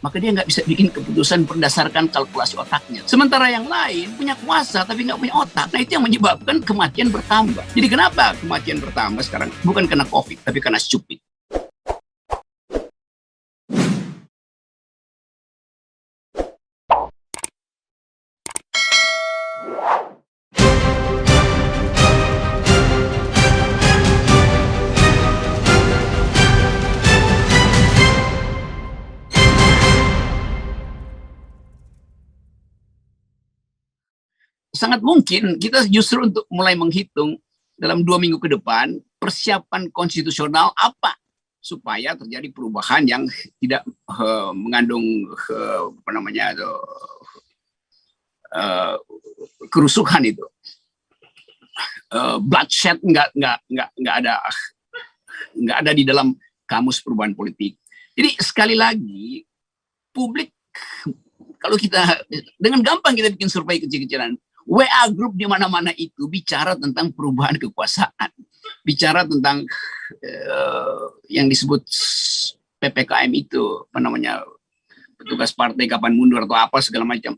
maka dia nggak bisa bikin keputusan berdasarkan kalkulasi otaknya. Sementara yang lain punya kuasa tapi nggak punya otak. Nah itu yang menyebabkan kematian bertambah. Jadi kenapa kematian bertambah sekarang? Bukan karena COVID, tapi karena stupid. Sangat mungkin kita justru untuk mulai menghitung dalam 2 minggu ke depan persiapan konstitusional apa supaya terjadi perubahan yang tidak mengandung kerusuhan itu, bloodshed nggak ada di dalam kamus perubahan politik. Jadi sekali lagi publik, kalau kita dengan gampang kita bikin survei kecil-kecilan, WA grup di mana-mana itu bicara tentang perubahan kekuasaan, bicara tentang yang disebut PPKM itu, petugas partai kapan mundur atau apa segala macam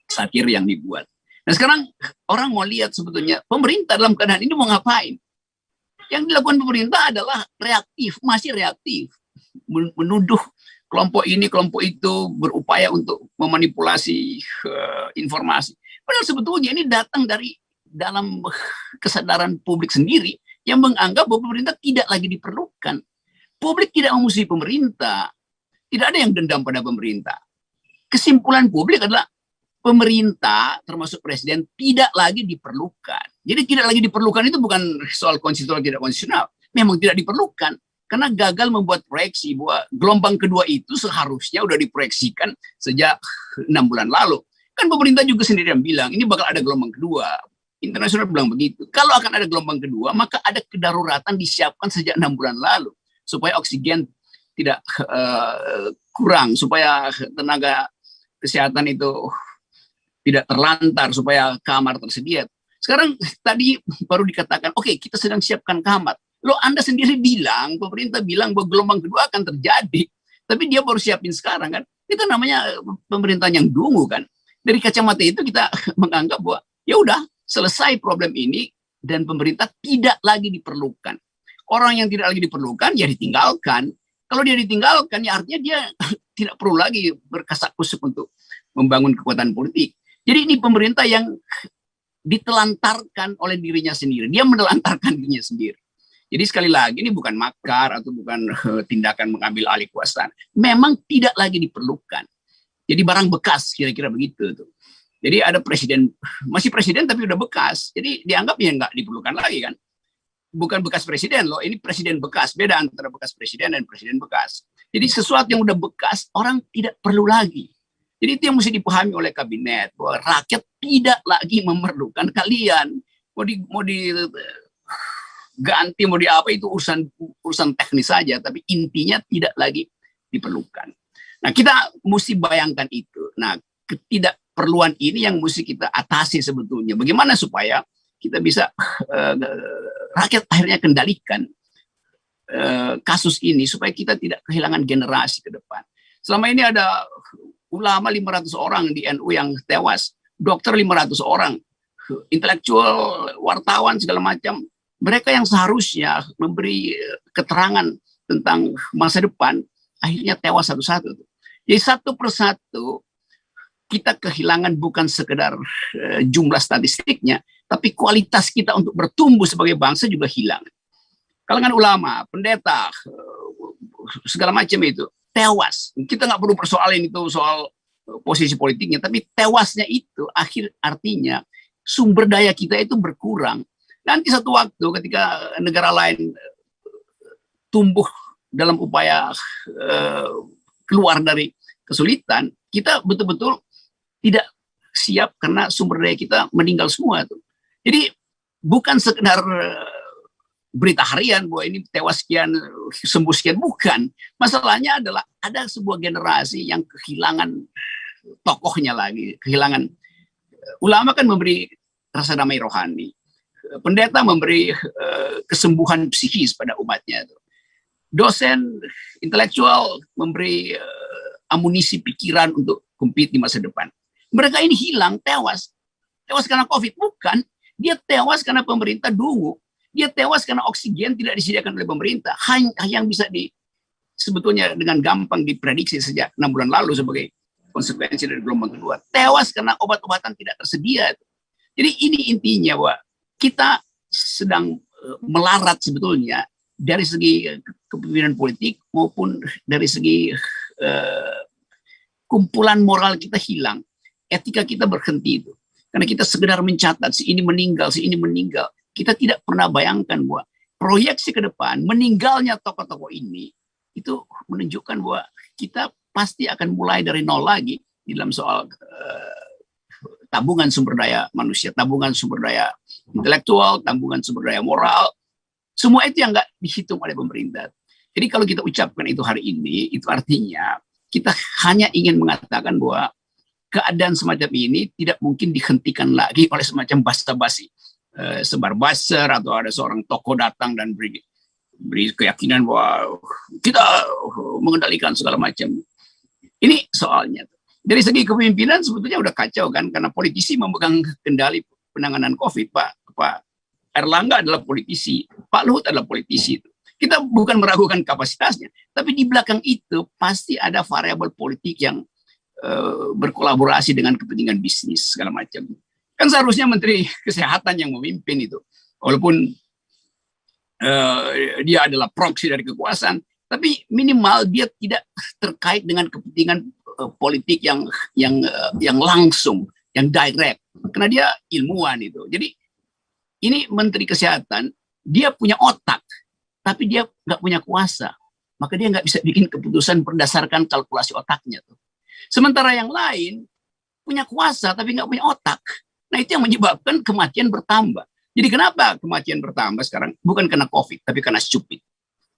satir yang dibuat. Nah sekarang orang mau lihat sebetulnya pemerintah dalam keadaan ini mau ngapain. Yang dilakukan pemerintah adalah masih reaktif, menuduh kelompok ini, kelompok itu berupaya untuk memanipulasi informasi. Padahal sebetulnya ini datang dari dalam kesadaran publik sendiri yang menganggap bahwa pemerintah tidak lagi diperlukan. Publik tidak memusuhi pemerintah. Tidak ada yang dendam pada pemerintah. Kesimpulan publik adalah pemerintah, termasuk presiden, tidak lagi diperlukan. Jadi tidak lagi diperlukan itu bukan soal konstitusional tidak konstitusional. Memang tidak diperlukan. Karena gagal membuat proyeksi bahwa gelombang kedua itu seharusnya udah diproyeksikan sejak 6 bulan lalu. Kan pemerintah juga sendiri yang bilang, ini bakal ada gelombang kedua. Internasional bilang begitu. Kalau akan ada gelombang kedua, maka ada kedaruratan disiapkan sejak 6 bulan lalu. Supaya oksigen tidak kurang, supaya tenaga kesehatan itu tidak terlantar, supaya kamar tersedia. Sekarang tadi baru dikatakan, oke, kita sedang siapkan kamar. Lo Anda sendiri bilang, pemerintah bilang bahwa gelombang kedua akan terjadi. Tapi dia baru siapin sekarang kan. Itu namanya pemerintahan yang dungu kan. Dari kacamata itu kita menganggap bahwa ya udah selesai problem ini dan pemerintah tidak lagi diperlukan. Orang yang tidak lagi diperlukan ya ditinggalkan. Kalau dia ditinggalkan ya artinya dia tidak perlu lagi berkasak-kusuk untuk membangun kekuatan politik. Jadi ini pemerintah yang ditelantarkan oleh dirinya sendiri. Dia menelantarkan dirinya sendiri. Jadi sekali lagi ini bukan makar atau bukan tindakan mengambil alih kekuasaan. Memang tidak lagi diperlukan. Jadi barang bekas kira-kira begitu tuh. Jadi ada presiden, masih presiden tapi udah bekas. Jadi dianggap ya nggak diperlukan lagi kan. Bukan bekas presiden loh, ini presiden bekas. Beda antara bekas presiden dan presiden bekas. Jadi sesuatu yang udah bekas orang tidak perlu lagi. Jadi itu yang mesti dipahami oleh kabinet bahwa rakyat tidak lagi memerlukan kalian. Mau diganti mau di apa itu urusan teknis saja, tapi intinya tidak lagi diperlukan. Nah, kita mesti bayangkan itu. Nah, ketidakperluan ini yang mesti kita atasi sebetulnya. Bagaimana supaya kita bisa rakyat akhirnya kendalikan kasus ini supaya kita tidak kehilangan generasi ke depan. Selama ini ada ulama 500 orang di NU yang tewas, dokter 500 orang, intelektual, wartawan segala macam. Mereka yang seharusnya memberi keterangan tentang masa depan akhirnya tewas satu-satu. Jadi satu persatu kita kehilangan bukan sekedar jumlah statistiknya, tapi kualitas kita untuk bertumbuh sebagai bangsa juga hilang. Kalangan ulama, pendeta, segala macam itu tewas. Kita nggak perlu persoalin itu soal posisi politiknya, tapi tewasnya itu artinya sumber daya kita itu berkurang. Nanti satu waktu ketika negara lain tumbuh dalam upaya keluar dari kesulitan, kita betul-betul tidak siap karena sumber daya kita meninggal semua tuh. Jadi bukan sekedar berita harian bahwa ini tewas sekian, sembuh sekian, bukan. Masalahnya adalah ada sebuah generasi yang kehilangan tokohnya lagi, kehilangan. Ulama kan memberi rasa damai rohani, pendeta memberi kesembuhan psikis pada umatnya. Dosen intelektual memberi amunisi pikiran untuk compete di masa depan. Mereka ini hilang, tewas karena COVID. Bukan, dia tewas karena pemerintah dungu. Dia tewas karena oksigen tidak disediakan oleh pemerintah. Hanya yang bisa sebetulnya dengan gampang diprediksi sejak 6 bulan lalu sebagai konsekuensi dari gelombang kedua. Tewas karena obat-obatan tidak tersedia. Jadi ini intinya, bahwa kita sedang melarat sebetulnya dari segi kepemimpinan politik maupun dari segi kumpulan moral kita hilang. Etika kita berhenti itu. Karena kita sekedar mencatat si ini meninggal, si ini meninggal. Kita tidak pernah bayangkan bahwa proyeksi ke depan meninggalnya tokoh-tokoh ini itu menunjukkan bahwa kita pasti akan mulai dari nol lagi di dalam soal tabungan sumber daya manusia, tabungan sumber daya intelektual, tabungan sumber daya moral, semua itu yang nggak dihitung oleh pemerintah. Jadi kalau kita ucapkan itu hari ini, itu artinya kita hanya ingin mengatakan bahwa keadaan semacam ini tidak mungkin dihentikan lagi oleh semacam basa-basi, sebar buzzer atau ada seorang tokoh datang dan beri keyakinan bahwa kita mengendalikan segala macam. Ini soalnya. Dari segi kepemimpinan sebetulnya udah kacau kan, karena politisi memegang kendali penanganan COVID. Pak Erlangga adalah politisi, Pak Luhut adalah politisi. Kita bukan meragukan kapasitasnya, tapi di belakang itu pasti ada variabel politik yang berkolaborasi dengan kepentingan bisnis segala macam. Kan seharusnya Menteri Kesehatan yang memimpin itu, walaupun dia adalah proksi dari kekuasaan, tapi minimal dia tidak terkait dengan kepentingan politik yang langsung, yang direct, karena dia ilmuwan itu. Jadi ini Menteri Kesehatan, dia punya otak, tapi dia nggak punya kuasa, maka dia nggak bisa bikin keputusan berdasarkan kalkulasi otaknya tuh. Sementara yang lain punya kuasa tapi nggak punya otak. Nah itu yang menyebabkan kematian bertambah. Jadi kenapa kematian bertambah sekarang? Bukan karena COVID, tapi karena stupid.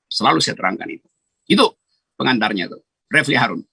Selalu saya terangkan itu. Itu pengantarnya tuh. Refli Harun.